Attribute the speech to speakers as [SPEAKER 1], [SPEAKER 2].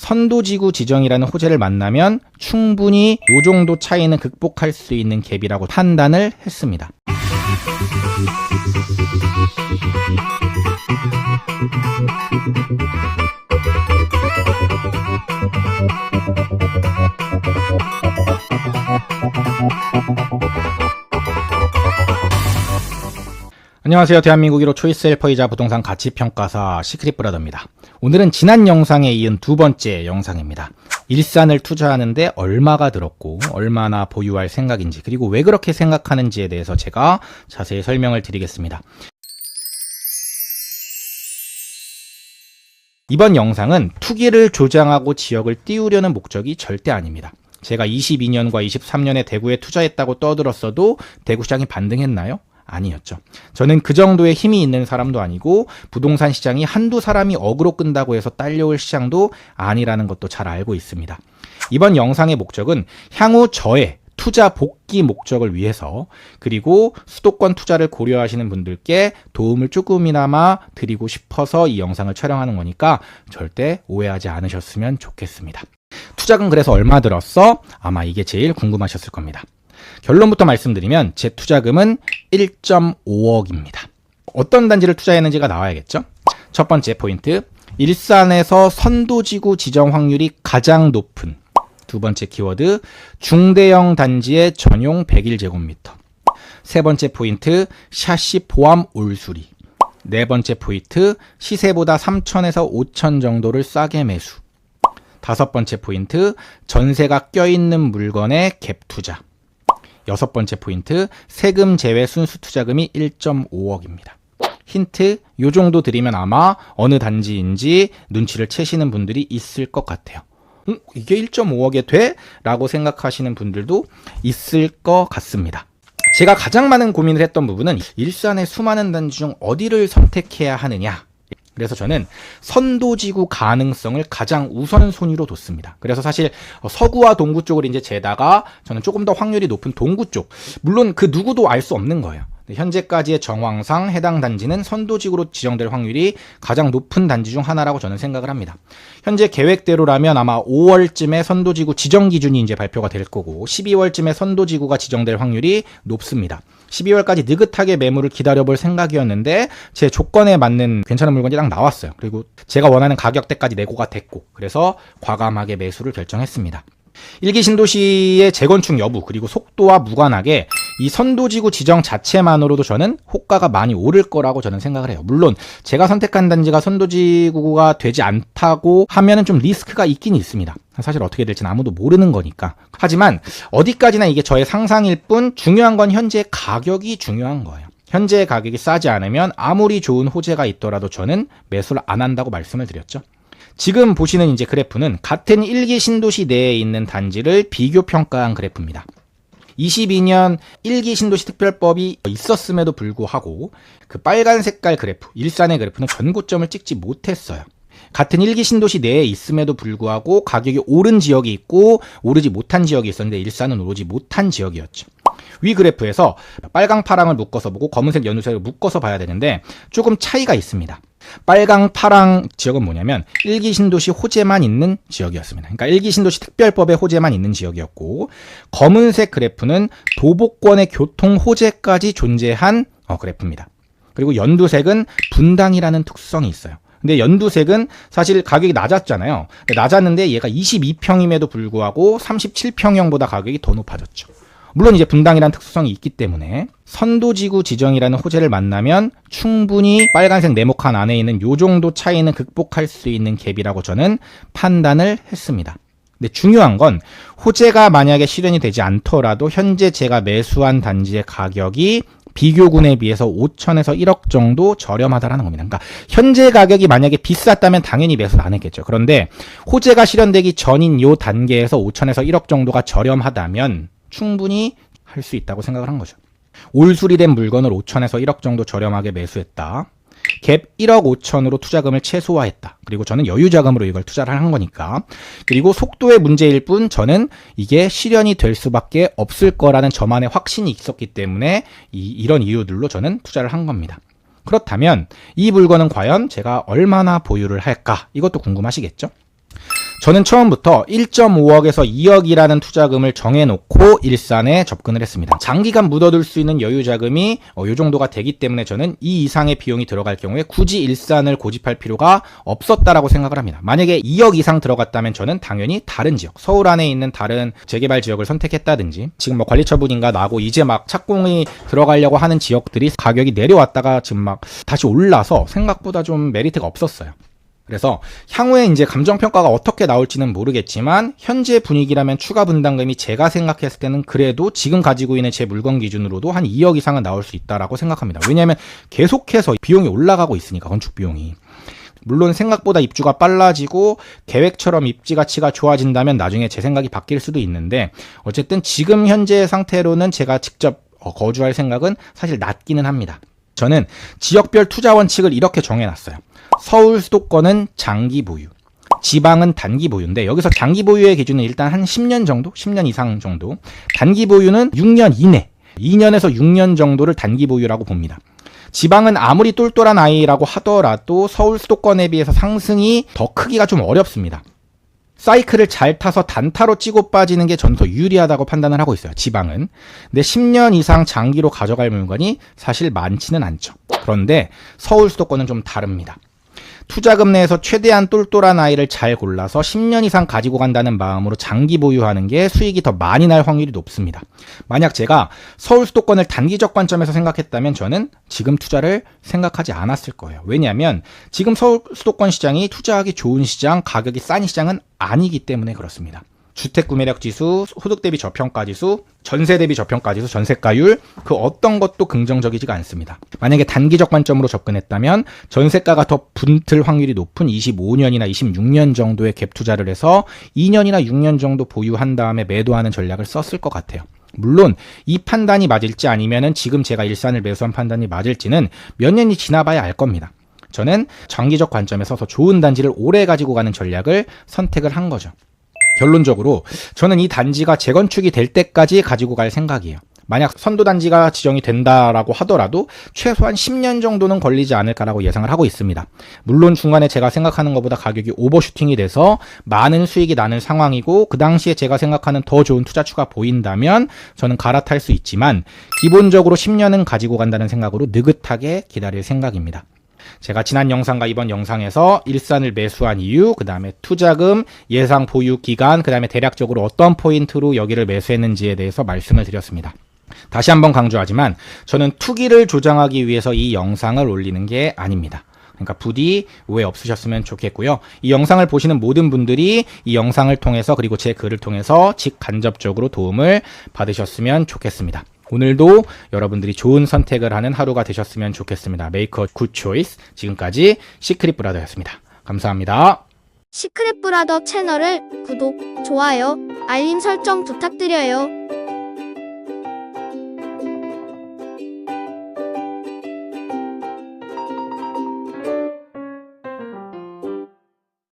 [SPEAKER 1] 선도지구 지정이라는 호재를 만나면 충분히 이 정도 차이는 극복할 수 있는 갭이라고 판단을 했습니다. 안녕하세요. 대한민국 1호 초이스 헬퍼이자 부동산 가치평가사 시크릿브라더입니다. 오늘은 지난 영상에 이은 두 번째 영상입니다. 일산을 투자하는데 얼마가 들었고 얼마나 보유할 생각인지, 그리고 왜 그렇게 생각하는지에 대해서 제가 자세히 설명을 드리겠습니다. 이번 영상은 투기를 조장하고 지역을 띄우려는 목적이 절대 아닙니다. 제가 22년과 23년에 대구에 투자했다고 떠들었어도 대구시장이 반등했나요? 아니었죠. 저는 그 정도의 힘이 있는 사람도 아니고 부동산 시장이 한두 사람이 어그로 끈다고 해서 딸려올 시장도 아니라는 것도 잘 알고 있습니다. 이번 영상의 목적은 향후 저의 투자 복귀 목적을 위해서, 그리고 수도권 투자를 고려하시는 분들께 도움을 조금이나마 드리고 싶어서 이 영상을 촬영하는 거니까 절대 오해하지 않으셨으면 좋겠습니다. 투자금 그래서 얼마 들었어? 아마 이게 제일 궁금하셨을 겁니다. 결론부터 말씀드리면 제 투자금은 1.5억입니다. 어떤 단지를 투자했는지가 나와야겠죠? 첫 번째 포인트, 일산에서 선도지구 지정 확률이 가장 높은. 두 번째 키워드, 중대형 단지의 전용 101제곱미터. 세 번째 포인트, 샤시 포함 올수리. 네 번째 포인트, 시세보다 3천에서 5천 정도를 싸게 매수. 다섯 번째 포인트, 전세가 껴있는 물건의 갭 투자. 여섯 번째 포인트, 세금 제외 순수 투자금이 1.5억입니다. 힌트, 요 정도 드리면 아마 어느 단지인지 눈치를 채시는 분들이 있을 것 같아요. 이게 1.5억에 돼? 라고 생각하시는 분들도 있을 것 같습니다. 제가 가장 많은 고민을 했던 부분은 일산의 수많은 단지 중 어디를 선택해야 하느냐. 그래서 저는 선도지구 가능성을 가장 우선순위로 뒀습니다. 그래서 사실 서구와 동구 쪽을 이제 재다가 저는 조금 더 확률이 높은 동구 쪽, 물론 그 누구도 알 수 없는 거예요. 현재까지의 정황상 해당 단지는 선도지구로 지정될 확률이 가장 높은 단지 중 하나라고 저는 생각을 합니다. 현재 계획대로라면 아마 5월쯤에 선도지구 지정 기준이 이제 발표가 될 거고 12월쯤에 선도지구가 지정될 확률이 높습니다. 12월까지 느긋하게 매물을 기다려볼 생각이었는데 제 조건에 맞는 괜찮은 물건이 딱 나왔어요. 그리고 제가 원하는 가격대까지 내고가 됐고, 그래서 과감하게 매수를 결정했습니다. 일기 신도시의 재건축 여부, 그리고 속도와 무관하게 이 선도지구 지정 자체만으로도 저는 호가가 많이 오를 거라고 저는 생각을 해요. 물론 제가 선택한 단지가 선도지구가 되지 않다고 하면은 좀 리스크가 있긴 있습니다. 사실 어떻게 될지는 아무도 모르는 거니까. 하지만 어디까지나 이게 저의 상상일 뿐, 중요한 건 현재 가격이 중요한 거예요. 현재 가격이 싸지 않으면 아무리 좋은 호재가 있더라도 저는 매수를 안 한다고 말씀을 드렸죠. 지금 보시는 이제 그래프는 같은 일기 신도시 내에 있는 단지를 비교 평가한 그래프입니다. 22년 일기 신도시 특별법이 있었음에도 불구하고 그 빨간 색깔 그래프, 일산의 그래프는 전고점을 찍지 못했어요. 같은 일기 신도시 내에 있음에도 불구하고 가격이 오른 지역이 있고 오르지 못한 지역이 있었는데 일산은 오르지 못한 지역이었죠. 위 그래프에서 빨강 파랑을 묶어서 보고 검은색 연두색을 묶어서 봐야 되는데 조금 차이가 있습니다. 빨강 파랑 지역은 뭐냐면 일기 신도시 호재만 있는 지역이었습니다. 그러니까 일기 신도시 특별법의 호재만 있는 지역이었고, 검은색 그래프는 도보권의 교통 호재까지 존재한 그래프입니다. 그리고 연두색은 분당이라는 특성이 있어요. 근데 연두색은 사실 가격이 낮았잖아요. 낮았는데 얘가 22평임에도 불구하고 37평형보다 가격이 더 높아졌죠. 물론 이제 분당이라는 특수성이 있기 때문에 선도지구 지정이라는 호재를 만나면 충분히 빨간색 네모칸 안에 있는 요 정도 차이는 극복할 수 있는 갭이라고 저는 판단을 했습니다. 근데 중요한 건 호재가 만약에 실현이 되지 않더라도 현재 제가 매수한 단지의 가격이 비교군에 비해서 5천에서 1억 정도 저렴하다라는 겁니다. 그러니까 현재 가격이 만약에 비쌌다면 당연히 매수를 안 했겠죠. 그런데 호재가 실현되기 전인 요 단계에서 5천에서 1억 정도가 저렴하다면 충분히 할 수 있다고 생각을 한 거죠. 올수리된 물건을 5천에서 1억 정도 저렴하게 매수했다. 갭 1억 5천으로 투자금을 최소화했다. 그리고 저는 여유자금으로 이걸 투자를 한 거니까. 그리고 속도의 문제일 뿐 저는 이게 실현이 될 수밖에 없을 거라는 저만의 확신이 있었기 때문에 이런 이유들로 저는 투자를 한 겁니다. 그렇다면 이 물건은 과연 제가 얼마나 보유를 할까? 이것도 궁금하시겠죠? 저는 처음부터 1.5억에서 2억이라는 투자금을 정해놓고 일산에 접근을 했습니다. 장기간 묻어둘 수 있는 여유 자금이 이 정도가 되기 때문에 저는 이 이상의 비용이 들어갈 경우에 굳이 일산을 고집할 필요가 없었다라고 생각을 합니다. 만약에 2억 이상 들어갔다면 저는 당연히 다른 지역, 서울 안에 있는 다른 재개발 지역을 선택했다든지, 지금 뭐 관리처분인가 나고 이제 막 착공이 들어가려고 하는 지역들이 가격이 내려왔다가 지금 막 다시 올라서 생각보다 좀 메리트가 없었어요. 그래서 향후에 이제 감정평가가 어떻게 나올지는 모르겠지만 현재 분위기라면 추가 분담금이 제가 생각했을 때는 그래도 지금 가지고 있는 제 물건 기준으로도 한 2억 이상은 나올 수 있다라고 생각합니다. 왜냐하면 계속해서 비용이 올라가고 있으니까, 건축 비용이. 물론 생각보다 입주가 빨라지고 계획처럼 입지 가치가 좋아진다면 나중에 제 생각이 바뀔 수도 있는데, 어쨌든 지금 현재 상태로는 제가 직접 거주할 생각은 사실 낮기는 합니다. 저는 지역별 투자 원칙을 이렇게 정해놨어요. 서울 수도권은 장기 보유, 지방은 단기 보유인데, 여기서 장기 보유의 기준은 일단 한 10년 정도, 10년 이상 정도, 단기 보유는 6년 이내, 2년에서 6년 정도를 단기 보유라고 봅니다. 지방은 아무리 똘똘한 아이라고 하더라도 서울 수도권에 비해서 상승이 더 크기가 좀 어렵습니다. 사이클을 잘 타서 단타로 찌고 빠지는 게 저는 더 유리하다고 판단을 하고 있어요, 지방은. 근데 10년 이상 장기로 가져갈 물건이 사실 많지는 않죠. 그런데 서울 수도권은 좀 다릅니다. 투자금 내에서 최대한 똘똘한 아이를 잘 골라서 10년 이상 가지고 간다는 마음으로 장기 보유하는 게 수익이 더 많이 날 확률이 높습니다. 만약 제가 서울 수도권을 단기적 관점에서 생각했다면 저는 지금 투자를 생각하지 않았을 거예요. 왜냐하면 지금 서울 수도권 시장이 투자하기 좋은 시장, 가격이 싼 시장은 아니기 때문에 그렇습니다. 주택 구매력 지수, 소득 대비 저평가 지수, 전세 대비 저평가 지수, 전세가율, 그 어떤 것도 긍정적이지가 않습니다. 만약에 단기적 관점으로 접근했다면 전세가가 더 붙을 확률이 높은 25년이나 26년 정도의 갭 투자를 해서 2년이나 6년 정도 보유한 다음에 매도하는 전략을 썼을 것 같아요. 물론 이 판단이 맞을지 아니면은 지금 제가 일산을 매수한 판단이 맞을지는 몇 년이 지나봐야 알 겁니다. 저는 장기적 관점에서 더 좋은 단지를 오래 가지고 가는 전략을 선택을 한 거죠. 결론적으로 저는 이 단지가 재건축이 될 때까지 가지고 갈 생각이에요. 만약 선도단지가 지정이 된다라고 하더라도 최소한 10년 정도는 걸리지 않을까라고 예상을 하고 있습니다. 물론 중간에 제가 생각하는 것보다 가격이 오버슈팅이 돼서 많은 수익이 나는 상황이고, 그 당시에 제가 생각하는 더 좋은 투자처가 보인다면 저는 갈아탈 수 있지만, 기본적으로 10년은 가지고 간다는 생각으로 느긋하게 기다릴 생각입니다. 제가 지난 영상과 이번 영상에서 일산을 매수한 이유, 그 다음에 투자금, 예상 보유 기간, 그 다음에 대략적으로 어떤 포인트로 여기를 매수했는지에 대해서 말씀을 드렸습니다. 다시 한번 강조하지만 저는 투기를 조장하기 위해서 이 영상을 올리는 게 아닙니다. 그러니까 부디 오해 없으셨으면 좋겠고요. 이 영상을 보시는 모든 분들이 이 영상을 통해서, 그리고 제 글을 통해서 직간접적으로 도움을 받으셨으면 좋겠습니다. 오늘도 여러분들이 좋은 선택을 하는 하루가 되셨으면 좋겠습니다. Make a good choice. 지금까지 시크릿 브라더였습니다. 감사합니다.
[SPEAKER 2] 시크릿 브라더 채널을 구독, 좋아요, 알림 설정 부탁드려요.